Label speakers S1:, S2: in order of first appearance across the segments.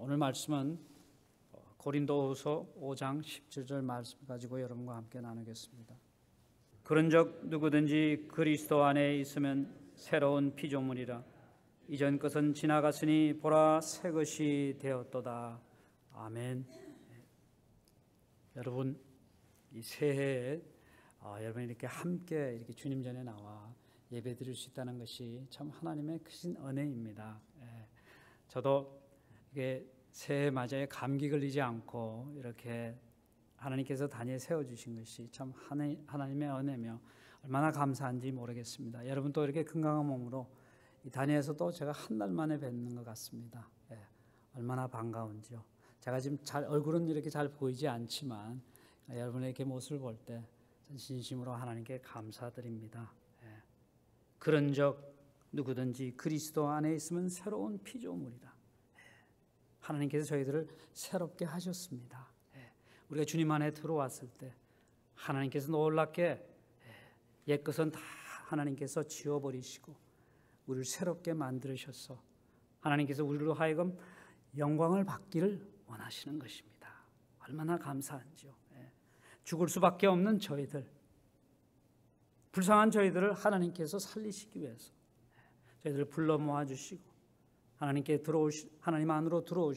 S1: 오늘 말씀은 고린도후서 5장 17절 말씀 가지고 여러분과 함께 나누겠습니다. 그런즉 누구든지 그리스도 안에 있으면 새로운 피조물이라 이전 것은 지나갔으니 보라 새 것이 되었도다. 아멘. 여러분, 이 새해에 여러분이 이렇게 함께 이렇게 주님 전에 나와 예배드릴 수 있다는 것이 참 하나님의 크신 은혜입니다. 저도 이게 새해 맞이에 감기 걸리지 않고 이렇게 하나님께서 단위에 세워주신 것이 참 하나님의 은혜며 얼마나 감사한지 모르겠습니다. 여러분 또 이렇게 건강한 몸으로 이 단위에서 또 제가 한 달 만에 뵙는 것 같습니다. 얼마나 반가운지요. 제가 지금 얼굴은 이렇게 잘 보이지 않지만 여러분의 이렇게 모습을 볼 때 진심으로 하나님께 감사드립니다. 그런즉 누구든지 그리스도 안에 있으면 새로운 피조물이다. 하나님께서 저희들을 새롭게 하셨습니다. 우리가 주님 안에 들어왔을 때 하나님께서 놀랍게 옛것은 다 하나님께서 지워버리시고 우리를 새롭게 만들으셔서 하나님께서 우리로 하여금 영광을 받기를 원하시는 것입니다. 얼마나 감사한지요. 죽을 수밖에 없는 저희들, 불쌍한 저희들을 하나님께서 살리시기 위해서 저희들을 불러 모아주시고 하나님 안으로 들어올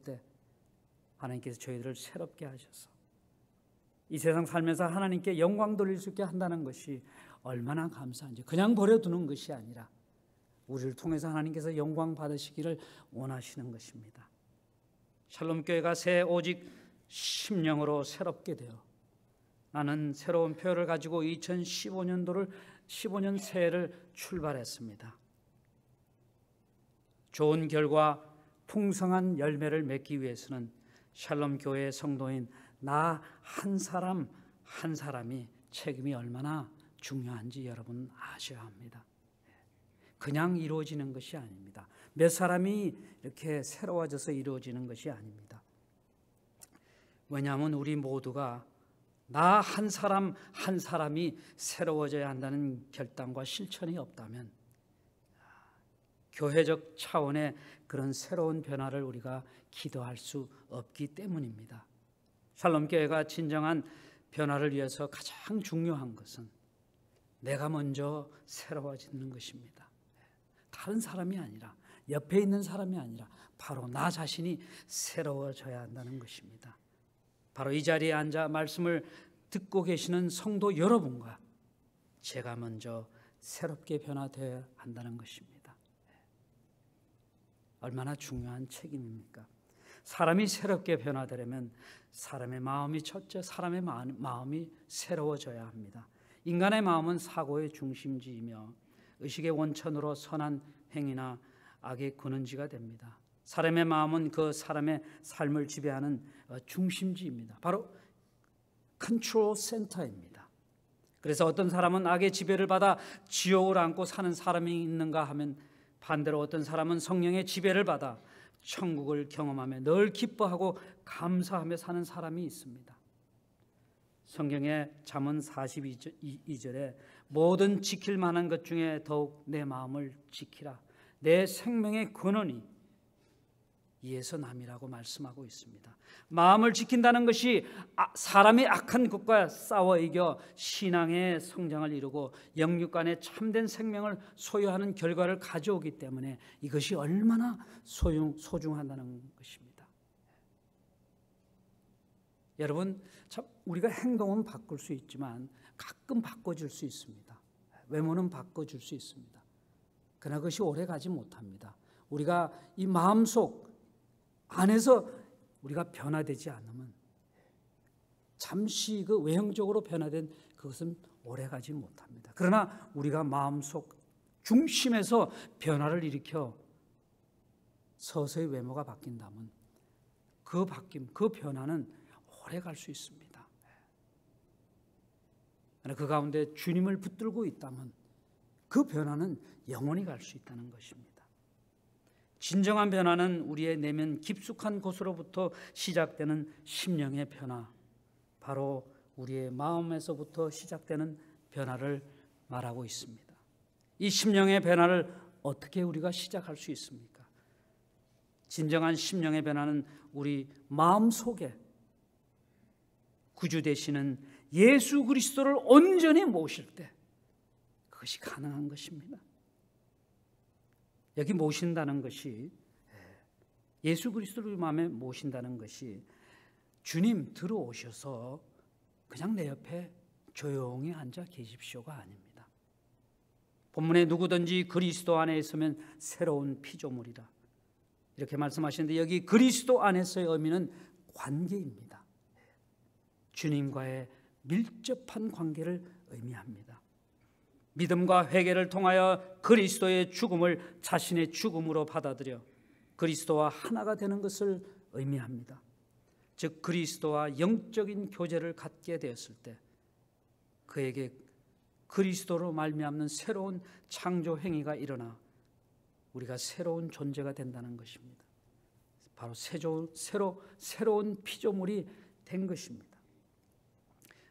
S1: 때 하나님께서 저희들을 새롭게 하셔서 이 세상 살면서 하나님께 영광 돌릴 수 있게 한다는 것이 얼마나 감사한지, 그냥 버려두는 것이 아니라 우리를 통해서 하나님께서 영광 받으시기를 원하시는 것입니다. 샬롬교회가 새 오직 심령으로 새롭게 되어 나는 새로운 표를 가지고 2015년 새해를 출발했습니다. 좋은 결과 풍성한 열매를 맺기 위해서는 샬롬 교회의 성도인 나 한 사람 한 사람이 책임이 얼마나 중요한지 여러분 아셔야 합니다. 그냥 이루어지는 것이 아닙니다. 몇 사람이 이렇게 새로워져서 이루어지는 것이 아닙니다. 왜냐하면 우리 모두가 나 한 사람 한 사람이 새로워져야 한다는 결단과 실천이 없다면 교회적 차원의 그런 새로운 변화를 우리가 기도할 수 없기 때문입니다. 샬롬교회가 진정한 변화를 위해서 가장 중요한 것은 내가 먼저 새로워지는 것입니다. 다른 사람이 아니라, 옆에 있는 사람이 아니라 바로 나 자신이 새로워져야 한다는 것입니다. 바로 이 자리에 앉아 말씀을 듣고 계시는 성도 여러분과 제가 먼저 새롭게 변화되어야 한다는 것입니다. 얼마나 중요한 책임입니까? 사람이 새롭게 변화되려면 사람의 마음이 첫째, 사람의 마음이 새로워져야 합니다. 인간의 마음은 사고의 중심지이며 의식의 원천으로 선한 행위나 악의 근원지가 됩니다. 사람의 마음은 그 사람의 삶을 지배하는 중심지입니다. 바로 컨트롤 센터입니다. 그래서 어떤 사람은 악의 지배를 받아 지옥을 안고 사는 사람이 있는가 하면 반대로 어떤 사람은 성령의 지배를 받아 천국을 경험하며 늘 기뻐하고 감사하며 사는 사람이 있습니다. 성경의 잠언 42절에 모든 지킬 만한 것 중에 더욱 내 마음을 지키라. 내 생명의 근원이 이에서 남이라고 말씀하고 있습니다. 마음을 지킨다는 것이 사람이 악한 것과 싸워 이겨 신앙의 성장을 이루고 영육 간의 참된 생명을 소유하는 결과를 가져오기 때문에 이것이 얼마나 소중하다는 것입니다. 여러분, 참 우리가 행동은 바꿀 수 있지만 가끔 바꿔줄 수 있습니다. 외모는 바꿔줄 수 있습니다. 그러나 그것이 오래 가지 못합니다. 우리가 이 마음속 안에서 우리가 변화되지 않으면 잠시 그 외형적으로 변화된 그것은 오래가지 못합니다. 그러나 우리가 마음속 중심에서 변화를 일으켜 서서히 외모가 바뀐다면 그 바뀜, 그 변화는 오래갈 수 있습니다. 그러나 그 가운데 주님을 붙들고 있다면 그 변화는 영원히 갈 수 있다는 것입니다. 진정한 변화는 우리의 내면 깊숙한 곳으로부터 시작되는 심령의 변화, 바로 우리의 마음에서부터 시작되는 변화를 말하고 있습니다. 이 심령의 변화를 어떻게 우리가 시작할 수 있습니까? 진정한 심령의 변화는 우리 마음속에 구주 되시는 예수 그리스도를 온전히 모실 때 그것이 가능한 것입니다. 여기 모신다는 것이, 예수 그리스도를 마음에 모신다는 것이 주님 들어오셔서 그냥 내 옆에 조용히 앉아 계십시오가 아닙니다. 본문에 누구든지 그리스도 안에 있으면 새로운 피조물이라 이렇게 말씀하시는데, 여기 그리스도 안에서의 의미는 관계입니다. 주님과의 밀접한 관계를 의미합니다. 믿음과 회개를 통하여 그리스도의 죽음을 자신의 죽음으로 받아들여 그리스도와 하나가 되는 것을 의미합니다. 즉 그리스도와 영적인 교제를 갖게 되었을 때 그에게 그리스도로 말미암는 새로운 창조 행위가 일어나 우리가 새로운 존재가 된다는 것입니다. 바로 새로운 피조물이 된 것입니다.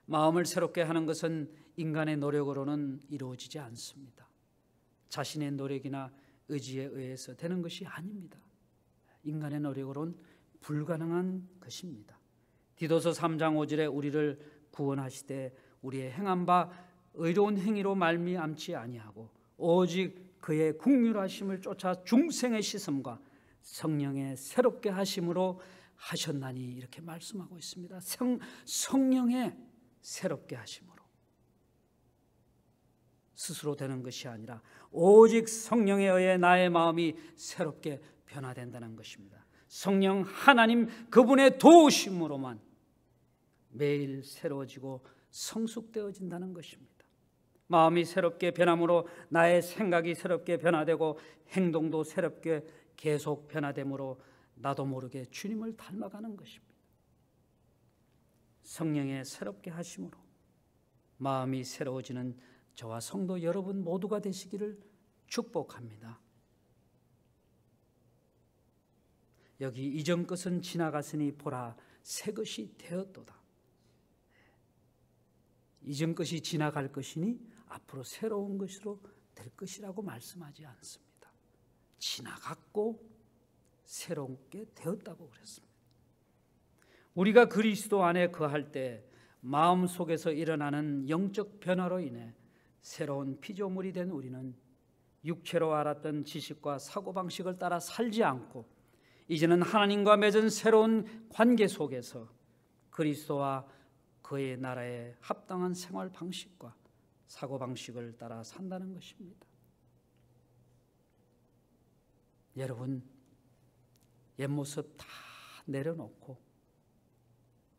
S1: 마음을 새롭게 하는 것은 인간의 노력으로는 이루어지지 않습니다. 자신의 노력이나 의지에 의해서 되는 것이 아닙니다. 인간의 노력으로는 불가능한 것입니다. 디도서 3장 5절에 우리를 구원하시되 우리의 행한 바 의로운 행위로 말미암지 아니하고 오직 그의 긍휼하심을 쫓아 중생의 씻음과 성령의 새롭게 하심으로 하셨나니 이렇게 말씀하고 있습니다. 성령의 새롭게 하심으로 스스로 되는 것이 아니라 오직 성령에 의해 나의 마음이 새롭게 변화된다는 것입니다. 성령 하나님 그분의 도우심으로만 매일 새로워지고 성숙되어진다는 것입니다. 마음이 새롭게 변함으로 나의 생각이 새롭게 변화되고 행동도 새롭게 계속 변화되므로 나도 모르게 주님을 닮아가는 것입니다. 성령의 새롭게 하심으로 마음이 새로워지는 저와 성도 여러분 모두가 되시기를 축복합니다. 여기 이전 것은 지나갔으니 보라 새 것이 되었도다. 이전 것이 지나갈 것이니 앞으로 새로운 것으로 될 것이라고 말씀하지 않습니다. 지나갔고 새롭게 되었다고 그랬습니다. 우리가 그리스도 안에 거할 때 마음속에서 일어나는 영적 변화로 인해 새로운 피조물이 된 우리는 육체로 알았던 지식과 사고방식을 따라 살지 않고 이제는 하나님과 맺은 새로운 관계 속에서 그리스도와 그의 나라에 합당한 생활 방식과 사고방식을 따라 산다는 것입니다. 여러분, 옛 모습 다 내려놓고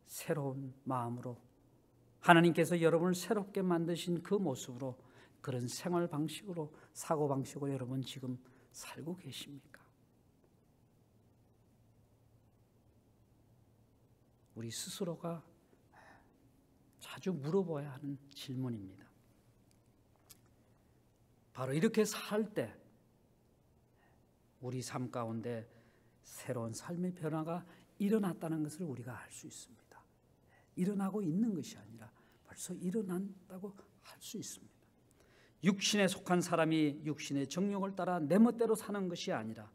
S1: 새로운 마음으로 하나님께서 여러분을 새롭게 만드신 그 모습으로 그런 생활 방식으로 사고 방식으로 여러분 지금 살고 계십니까? 우리 스스로가 자주 물어봐야 하는 질문입니다. 바로 이렇게 살 때 우리 삶 가운데 새로운 삶의 변화가 일어났다는 것을 우리가 알 수 있습니다. 일어나고 있는 것이 아니라 벌써 일어난다고 할 수 있습니다. 육신에 속한 사람이 육신의 정욕을 따라 내 멋대로 사는 것이 아니라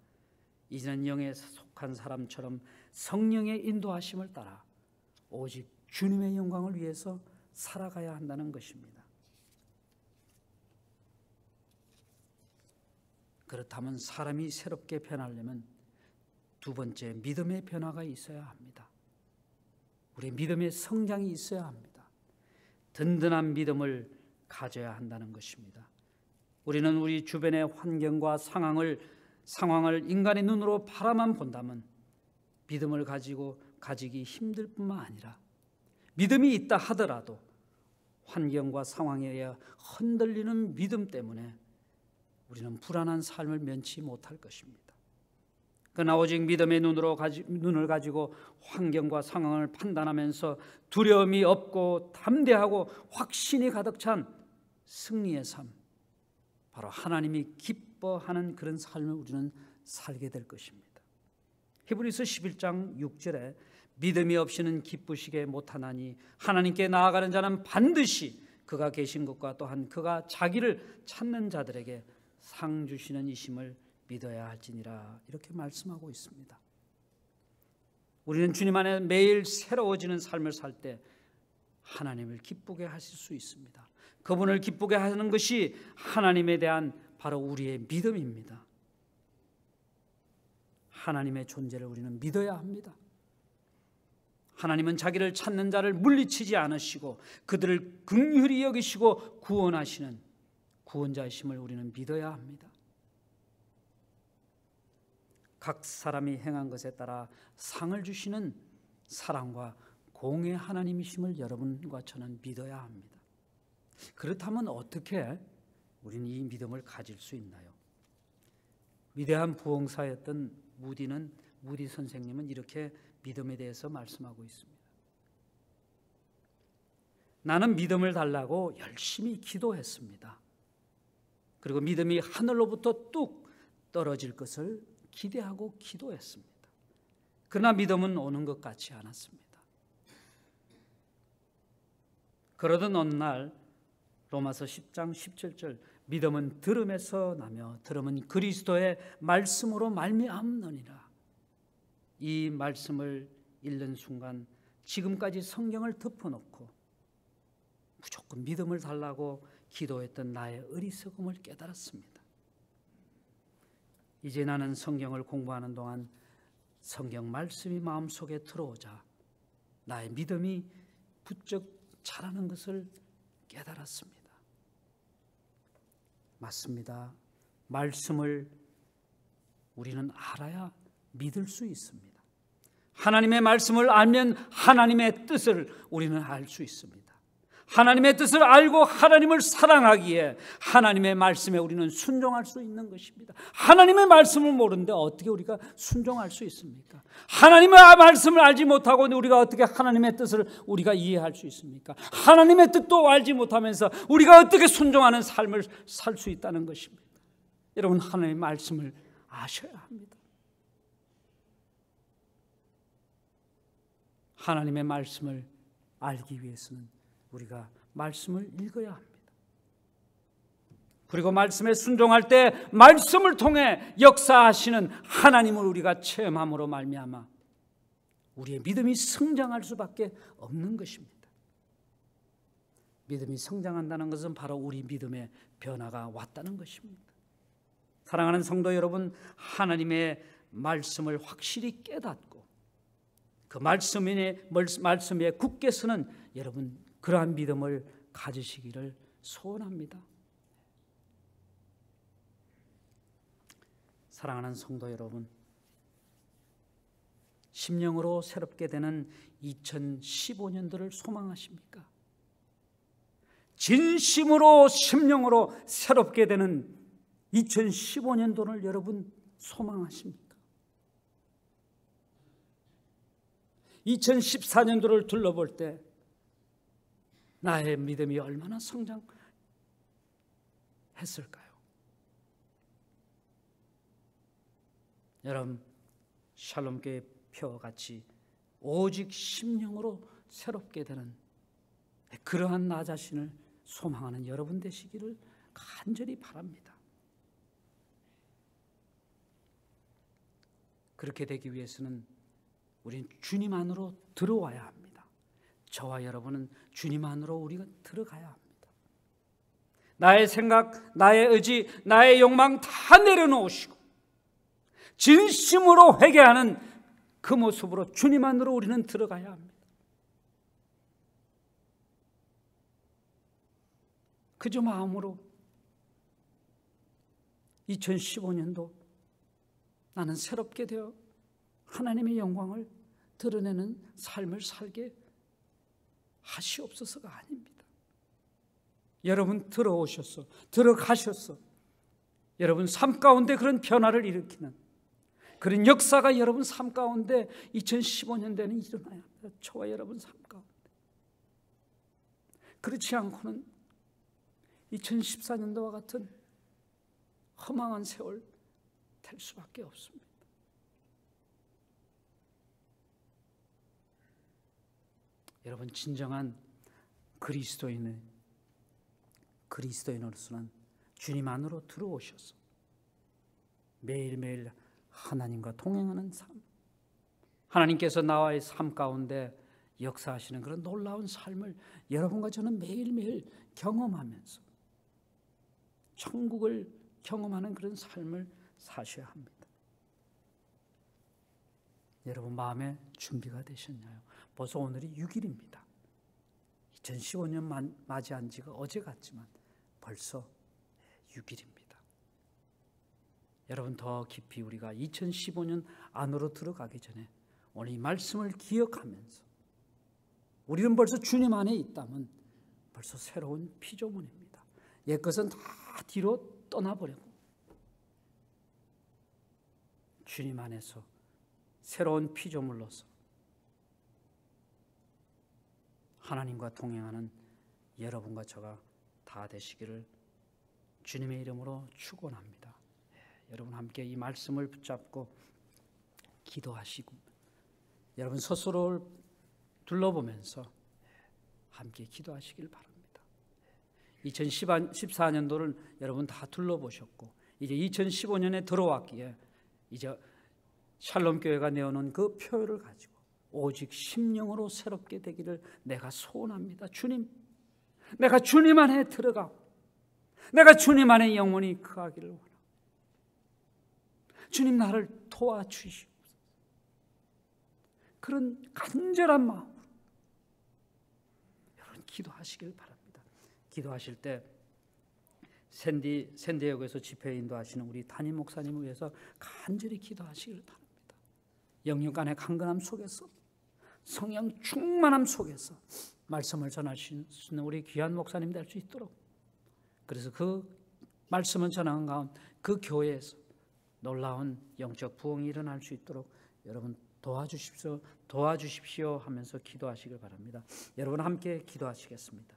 S1: 이제는 영에 속한 사람처럼 성령의 인도하심을 따라 오직 주님의 영광을 위해서 살아가야 한다는 것입니다. 그렇다면 사람이 새롭게 변하려면 두 번째 믿음의 변화가 있어야 합니다. 우리의 믿음의 성장이 있어야 합니다. 든든한 믿음을 가져야 한다는 것입니다. 우리는 우리 주변의 환경과 상황을 인간의 눈으로 바라만 본다면 믿음을 가지기 힘들 뿐만 아니라 믿음이 있다 하더라도 환경과 상황에 의해 흔들리는 믿음 때문에 우리는 불안한 삶을 면치 못할 것입니다. 그러나 오직 믿음의 눈을 가지고 환경과 상황을 판단하면서 두려움이 없고 담대하고 확신이 가득 찬 승리의 삶, 바로 하나님이 기뻐하는 그런 삶을 우리는 살게 될 것입니다. 히브리서 11장 6절에 믿음이 없이는 기쁘시게 못하나니 하나님께 나아가는 자는 반드시 그가 계신 것과 또한 그가 자기를 찾는 자들에게 상 주시는 이심을 믿어야 할지니라 이렇게 말씀하고 있습니다. 우리는 주님 안에 매일 새로워지는 삶을 살 때 하나님을 기쁘게 하실 수 있습니다. 그분을 기쁘게 하는 것이 하나님에 대한 바로 우리의 믿음입니다. 하나님의 존재를 우리는 믿어야 합니다. 하나님은 자기를 찾는 자를 물리치지 않으시고 그들을 긍휼히 여기시고 구원하시는 구원자이심을 우리는 믿어야 합니다. 각 사람이 행한 것에 따라 상을 주시는 사랑과 공의 하나님이심을 여러분과 저는 믿어야 합니다. 그렇다면 어떻게 우리는 이 믿음을 가질 수 있나요? 위대한 부흥사였던 무디 선생님은 이렇게 믿음에 대해서 말씀하고 있습니다. 나는 믿음을 달라고 열심히 기도했습니다. 그리고 믿음이 하늘로부터 뚝 떨어질 것을 기대하고 기도했습니다. 그러나 믿음은 오는 것 같지 않았습니다. 그러던 어느 날 로마서 10장 17절 믿음은 들음에서 나며 들음은 그리스도의 말씀으로 말미암느니라. 이 말씀을 읽는 순간 지금까지 성경을 덮어놓고 무조건 믿음을 달라고 기도했던 나의 어리석음을 깨달았습니다. 이제 나는 성경을 공부하는 동안 성경 말씀이 마음속에 들어오자 나의 믿음이 부쩍 자라는 것을 깨달았습니다. 맞습니다. 말씀을 우리는 알아야 믿을 수 있습니다. 하나님의 말씀을 알면 하나님의 뜻을 우리는 알 수 있습니다. 하나님의 뜻을 알고 하나님을 사랑하기에 하나님의 말씀에 우리는 순종할 수 있는 것입니다. 하나님의 말씀을 모르는데 어떻게 우리가 순종할 수 있습니까? 하나님의 말씀을 알지 못하고 우리가 어떻게 하나님의 뜻을 우리가 이해할 수 있습니까? 하나님의 뜻도 알지 못하면서 우리가 어떻게 순종하는 삶을 살 수 있다는 것입니다. 여러분, 하나님의 말씀을 아셔야 합니다. 하나님의 말씀을 알기 위해서는 우리가 말씀을 읽어야 합니다. 그리고 말씀에 순종할 때 말씀을 통해 역사하시는 하나님을 우리가 체험함으로 말미암아 우리의 믿음이 성장할 수밖에 없는 것입니다. 믿음이 성장한다는 것은 바로 우리 믿음의 변화가 왔다는 것입니다. 사랑하는 성도 여러분, 하나님의 말씀을 확실히 깨닫고 그 말씀에 굳게 서는 여러분 그러한 믿음을 가지시기를 소원합니다. 사랑하는 성도 여러분, 심령으로 새롭게 되는 2015년도를 소망하십니까? 진심으로 심령으로 새롭게 되는 2015년도를 여러분 소망하십니까? 2014년도를 둘러볼 때 나의 믿음이 얼마나 성장했을까요? 여러분, 샬롬교회 표같이 오직 심령으로 새롭게 되는 그러한 나 자신을 소망하는 여러분 되시기를 간절히 바랍니다. 그렇게 되기 위해서는 우리는 주님 안으로 들어와야 합니다. 저와 여러분은 주님 안으로 우리가 들어가야 합니다. 나의 생각, 나의 의지, 나의 욕망 다 내려놓으시고 진심으로 회개하는 그 모습으로 주님 안으로 우리는 들어가야 합니다. 그저 마음으로 2015년도 나는 새롭게 되어 하나님의 영광을 드러내는 삶을 살게 하시옵소서가 아닙니다. 여러분 들어오셔서 들어가셔서 여러분 삶 가운데 그런 변화를 일으키는 그런 역사가 여러분 삶 가운데 2015년대는 일어나야 합니다. 저와 여러분 삶 가운데. 그렇지 않고는 2014년도와 같은 허망한 세월 될 수밖에 없습니다. 여러분, 진정한 그리스도인으로서는 주님 안으로 들어오셔서 매일매일 하나님과 동행하는 삶, 하나님께서 나와의 삶 가운데 역사하시는 그런 놀라운 삶을 여러분과 저는 매일매일 경험하면서 천국을 경험하는 그런 삶을 사셔야 합니다. 여러분 마음에 준비가 되셨나요? 벌써 오늘이 6일입니다. 2015년 맞이한 지가 어제 같지만 벌써 6일입니다. 여러분 더 깊이 우리가 2015년 안으로 들어가기 전에 오늘 이 말씀을 기억하면서 우리는 벌써 주님 안에 있다면 벌써 새로운 피조물입니다. 옛것은 다 뒤로 떠나버리고 주님 안에서 새로운 피조물로서 하나님과 동행하는 여러분과 저가 다 되시기를 주님의 이름으로 축원합니다. 여러분 함께 이 말씀을 붙잡고 기도하시고 여러분 스스로를 둘러보면서 함께 기도하시길 바랍니다. 2014년도를 여러분 다 둘러보셨고 이제 2015년에 들어왔기에 이제 샬롬교회가 내어놓은 그 표를 가지고 오직 심령으로 새롭게 되기를 내가 소원합니다. 주님, 내가 주님 안에 들어가고 내가 주님 안에 영원히 거하기를 원합니다. 주님 나를 도와주시옵소서. 그런 간절한 마음으로 여러분 기도하시길 바랍니다. 기도하실 때 샌디에고에서 집회 인도하시는 우리 담임 목사님을 위해서 간절히 기도하시길 바랍니다. 영육간의 강건함 속에서 성령 충만함 속에서 말씀을 전하시는 우리 귀한 목사님 될 수 있도록 그래서 그 말씀을 전하는 가운데 그 교회에서 놀라운 영적 부흥이 일어날 수 있도록 여러분 도와주십시오 하면서 기도하시길 바랍니다. 여러분 함께 기도하시겠습니다.